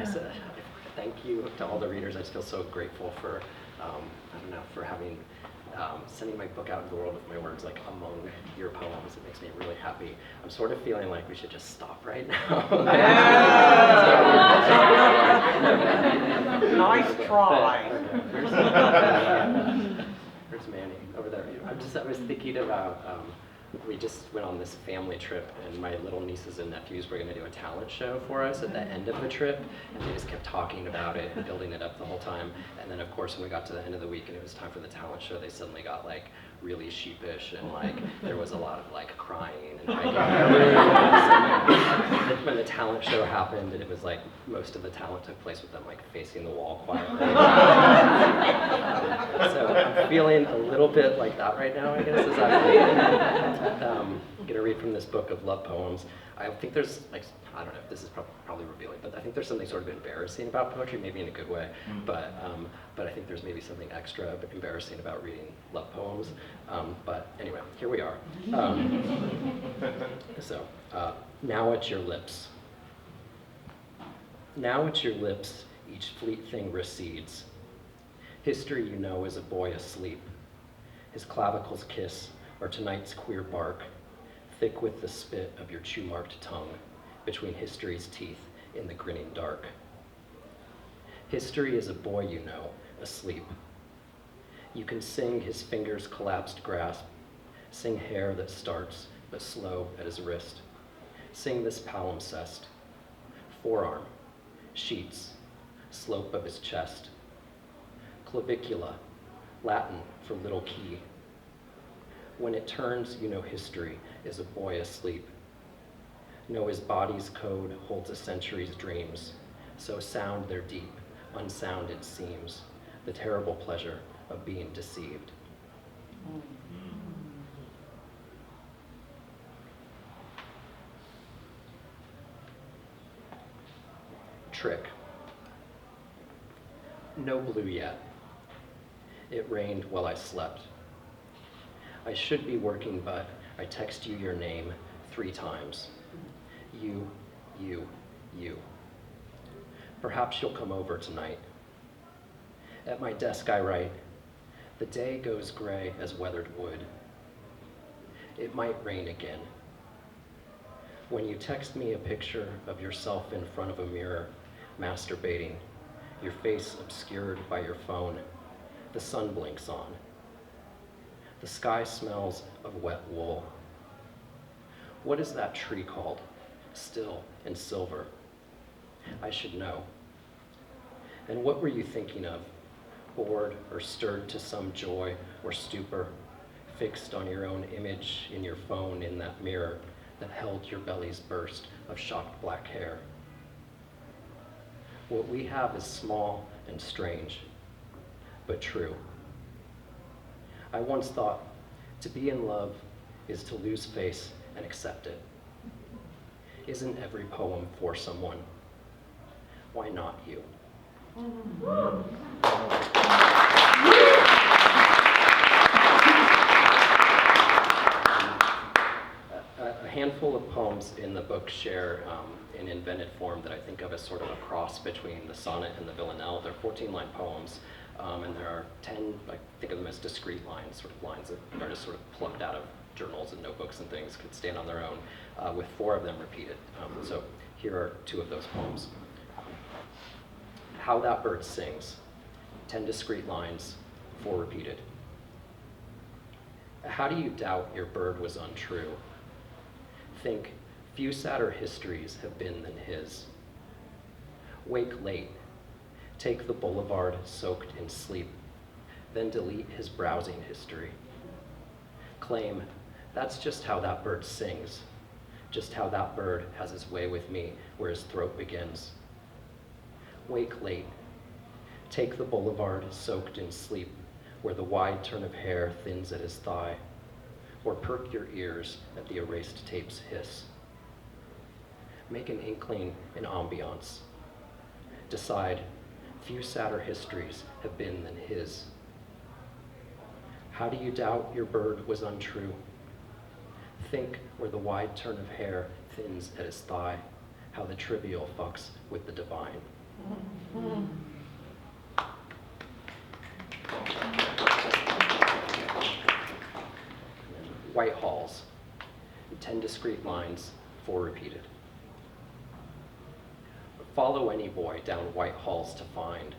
guess thank you to all the readers. I just feel so grateful for, for having, sending my book out into the world with my words like among your poems. It makes me really happy. I'm sort of feeling like we should just stop right now. Nice try. Where's Manny? Over there. I was thinking about, we just went on this family trip, and my little nieces and nephews were going to do a talent show for us at the end of the trip, and they just kept talking about it and building it up the whole time. And then, of course, when we got to the end of the week and it was time for the talent show, they suddenly got like really sheepish, and like there was a lot of like crying and hiking. When the talent show happened, and it was like most of the talent took place with them like facing the wall quietly. So I'm feeling a little bit like that right now, I guess, as I'm going to read from this book of love poems. I think there's, like, I don't know if this is probably revealing, but I think there's something sort of embarrassing about poetry, maybe in a good way, but I think there's maybe something extra embarrassing about reading love poems. But anyway, here we are. Now at your lips. Now at your lips, each fleet thing recedes. History you know is a boy asleep. His clavicles kiss, or tonight's queer bark, thick with the spit of your chew-marked tongue, between history's teeth in the grinning dark. History is a boy you know, asleep. You can sing his fingers' collapsed grasp, sing hair that starts but slow at his wrist. Sing this palimpsest, forearm, sheets, slope of his chest. Clavicula, Latin for little key. When it turns, you know history is a boy asleep. Know his body's code holds a century's dreams, so sound their deep, unsounded seems, the terrible pleasure of being deceived. Trick. No blue yet. It rained while I slept. I should be working, but I text you your name 3 times. You. Perhaps you'll come over tonight. At my desk I write, the day goes gray as weathered wood. It might rain again. When you text me a picture of yourself in front of a mirror, masturbating, your face obscured by your phone, the sun blinks on. The sky smells of wet wool. What is that tree called? Still and silver. I should know. And what were you thinking of? Bored or stirred to some joy or stupor, fixed on your own image in your phone in that mirror that held your belly's burst of shocked black hair. What we have is small and strange, but true. I once thought to be in love is to lose face and accept it. Isn't every poem for someone? Why not you? A handful of poems in the book share an invented form that I think of as sort of a cross between the sonnet and the villanelle. They're 14-line poems, and there are 10, I think of them as discrete lines, sort of lines that are just sort of plucked out of journals and notebooks and things, could stand on their own, with 4 of them repeated. So here are 2 of those poems. How That Bird Sings, 10 discrete lines, 4 repeated. How do you doubt your bird was untrue? Think, few sadder histories have been than his. Wake late, take the boulevard soaked in sleep, then delete his browsing history. Claim, that's just how that bird sings, just how that bird has his way with me where his throat begins. Wake late, take the boulevard soaked in sleep, where the wide turn of hair thins at his thigh, or perk your ears at the erased tape's hiss. Make an inkling in ambiance. Decide, few sadder histories have been than his. How do you doubt your bird was untrue? Think where the wide turn of hair thins at his thigh, how the trivial fucks with the divine. White halls, 10 discrete lines, 4 repeated. Follow any boy down white halls to find,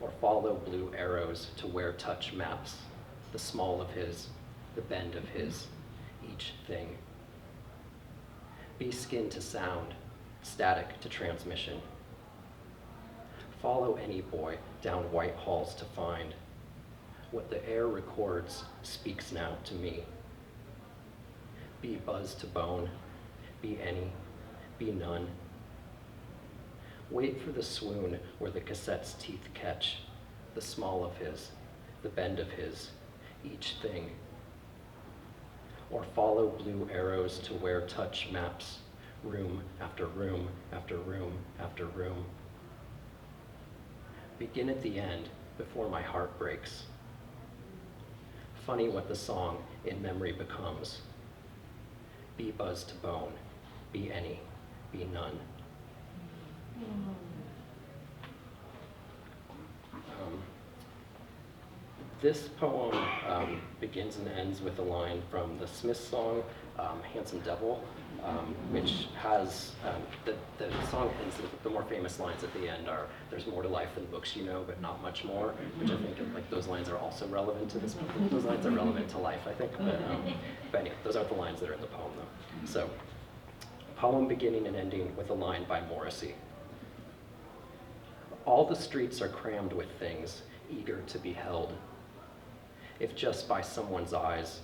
or follow blue arrows to where touch maps, the small of his, the bend of his, each thing. Be skin to sound, static to transmission. Follow any boy down white halls to find. What the air records speaks now to me. Be buzz to bone, be any, be none. Wait for the swoon where the cassette's teeth catch, the small of his, the bend of his, each thing. Or follow blue arrows to where touch maps, room after room after room after room. Begin at the end before my heart breaks. Funny what the song in memory becomes. Be buzz to bone, be any, be none. This poem begins and ends with a line from the Smiths song, Handsome Devil, which has, the song ends, the more famous lines at the end are, there's more to life than books you know, but not much more, which I think like those lines are also relevant to this, those lines are relevant to life, I think, but anyway, those aren't the lines that are in the poem though. So, poem beginning and ending with a line by Morrissey. All the streets are crammed with things, eager to be held. If just by someone's eyes,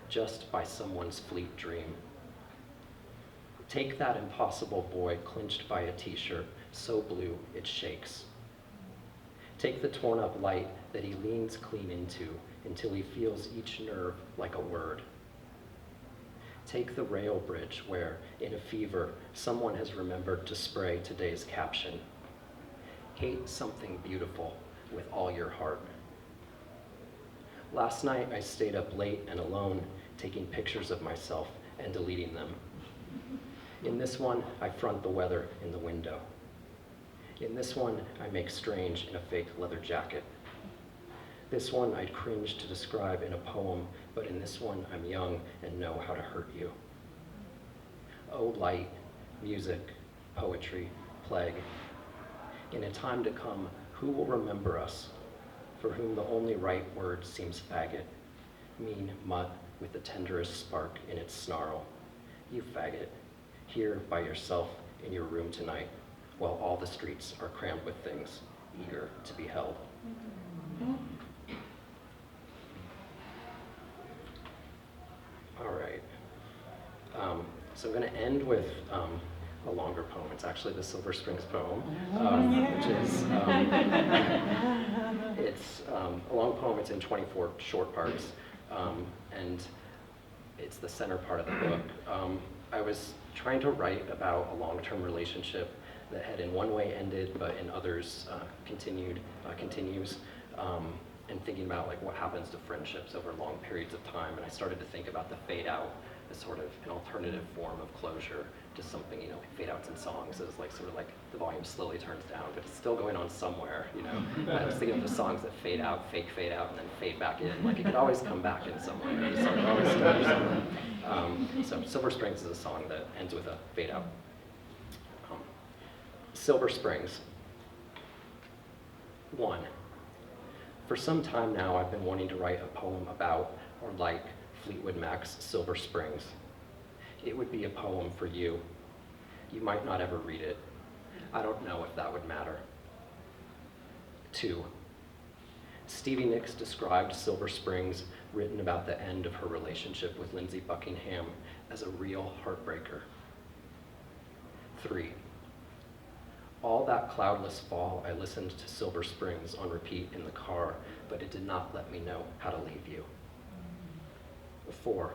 just by someone's fleet dream. Take that impossible boy clinched by a t-shirt, so blue it shakes. Take the torn up light that he leans clean into until he feels each nerve like a word. Take the rail bridge where, in a fever, someone has remembered to spray today's caption. Hate something beautiful with all your heart. Last night I stayed up late and alone, taking pictures of myself and deleting them. In this one, I front the weather in the window. In this one, I make strange in a fake leather jacket. This one I'd cringe to describe in a poem, but in this one I'm young and know how to hurt you. Oh, light, music, poetry, plague. In a time to come, who will remember us? For whom the only right word seems faggot, mean mutt with the tenderest spark in its snarl. You faggot, here by yourself in your room tonight, while all the streets are crammed with things, eager to be held. All right. So I'm going to end with a longer poem. It's actually the Silver Springs poem, which is, it's a long poem. It's in 24 short parts, and it's the center part of the book. I was trying to write about a long-term relationship that had in one way ended, but in others continues, and thinking about like what happens to friendships over long periods of time. And I started to think about the fade out as sort of an alternative form of closure to something, you know, like fade outs in songs is like sort of like the volume slowly turns down, but it's still going on somewhere, you know. And I was thinking of the songs that fade out, fake fade out, and then fade back in. Like it could always come back in somewhere. The song could always start somewhere. So Silver Springs is a song that ends with a fade out. Silver Springs. 1. For some time now, I've been wanting to write a poem about or like Fleetwood Mac's Silver Springs. It would be a poem for you. You might not ever read it. I don't know if that would matter. 2. Stevie Nicks described Silver Springs, written about the end of her relationship with Lindsey Buckingham, as a real heartbreaker. 3. All that cloudless fall, I listened to Silver Springs on repeat in the car, but it did not let me know how to leave you. 4.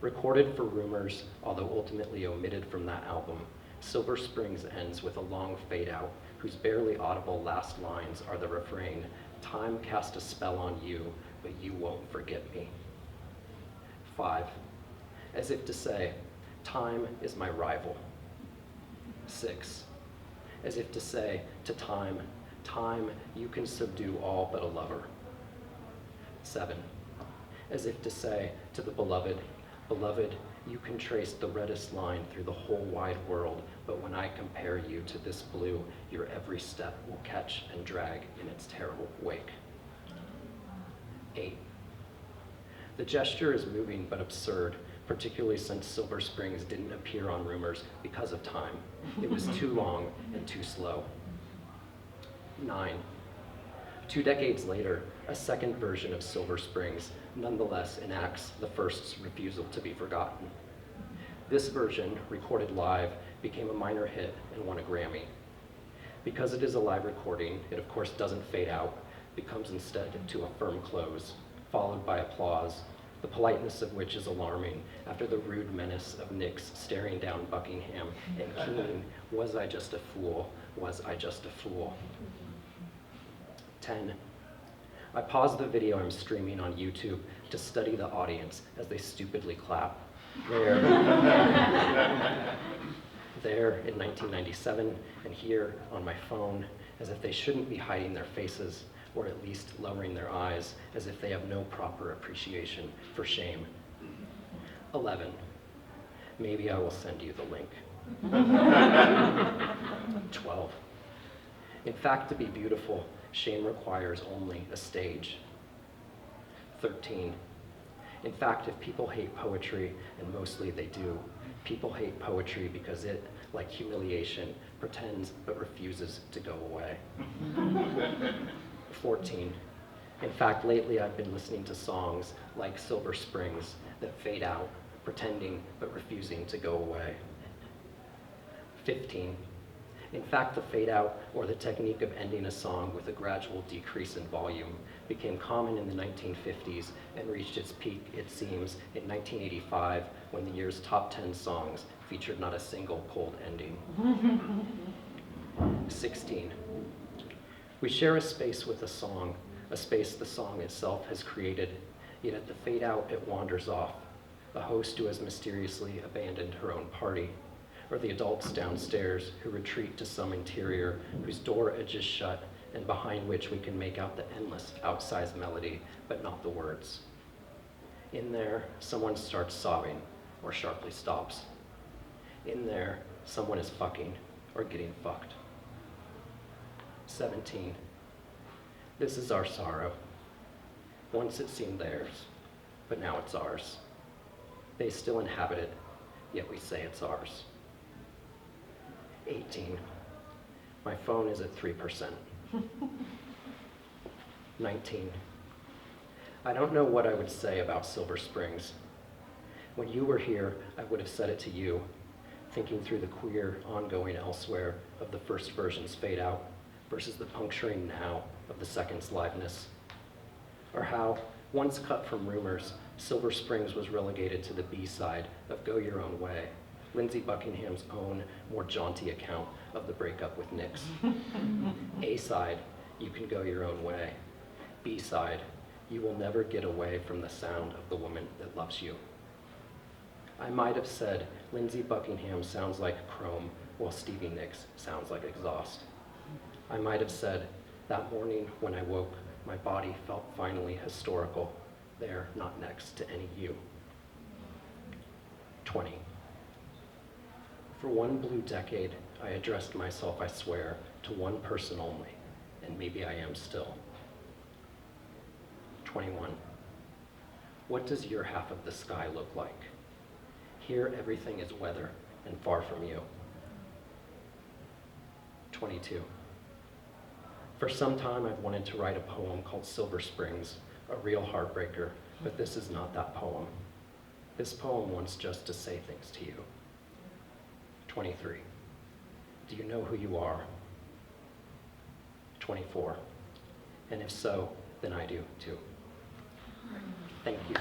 Recorded for rumors, although ultimately omitted from that album, Silver Springs ends with a long fade out, whose barely audible last lines are the refrain, "Time cast a spell on you, but you won't forget me." 5. As if to say, time is my rival. 6. as if to say to time, time, you can subdue all but a lover. 7, as if to say to the beloved, beloved, you can trace the reddest line through the whole wide world, but when I compare you to this blue, your every step will catch and drag in its terrible wake. 8, the gesture is moving but absurd, particularly since Silver Springs didn't appear on Rumors because of time. It was too long and too slow. 9, 2 decades later, a second version of Silver Springs nonetheless enacts the first's refusal to be forgotten. This version, recorded live, became a minor hit and won a Grammy. Because it is a live recording, it of course doesn't fade out, becomes instead to a firm close, followed by applause, the politeness of which is alarming after the rude menace of Nick's staring down Buckingham and keening, was I just a fool, was I just a fool. 10, I pause the video I'm streaming on YouTube to study the audience as they stupidly clap. There in 1997, and here on my phone, as if they shouldn't be hiding their faces, or at least lowering their eyes, as if they have no proper appreciation for shame. 11, maybe I will send you the link. 12, in fact, to be beautiful, shame requires only a stage. 13, in fact, if people hate poetry, and mostly they do, people hate poetry because it, like humiliation, pretends but refuses to go away. 14, in fact, lately I've been listening to songs like Silver Springs that fade out, pretending but refusing to go away. 15, in fact, the fade out, or the technique of ending a song with a gradual decrease in volume, became common in the 1950s and reached its peak, it seems, in 1985, when the year's top 10 songs featured not a single cold ending. 16, we share a space with a song, a space the song itself has created, yet at the fade out it wanders off, a host who has mysteriously abandoned her own party, or the adults downstairs who retreat to some interior whose door edges shut and behind which we can make out the endless outsized melody, but not the words. In there, someone starts sobbing or sharply stops. In there, someone is fucking or getting fucked. 17, this is our sorrow. Once it seemed theirs, but now it's ours. They still inhabit it, yet we say it's ours. 18, my phone is at 3%. 19, I don't know what I would say about Silver Springs. When you were here, I would have said it to you, thinking through the queer, ongoing elsewhere of the first version's fade out versus the puncturing now of the second's liveness. Or how, once cut from Rumors, Silver Springs was relegated to the B-side of Go Your Own Way, Lindsey Buckingham's own, more jaunty account of the breakup with Nix. A-side, You Can Go Your Own Way. B-side, You Will Never Get Away from the Sound of the Woman That Loves You. I might have said Lindsey Buckingham sounds like chrome, while Stevie Nicks sounds like exhaust. I might have said, that morning when I woke, my body felt finally historical, there, not next to any you. 20. For one blue decade, I addressed myself, I swear, to one person only, and maybe I am still. 21. What does your half of the sky look like? Here, everything is weather and far from you. 22. For some time, I've wanted to write a poem called Silver Springs, a real heartbreaker, but this is not that poem. This poem wants just to say things to you. 23. Do you know who you are? 24. And if so, then I do too. Thank you.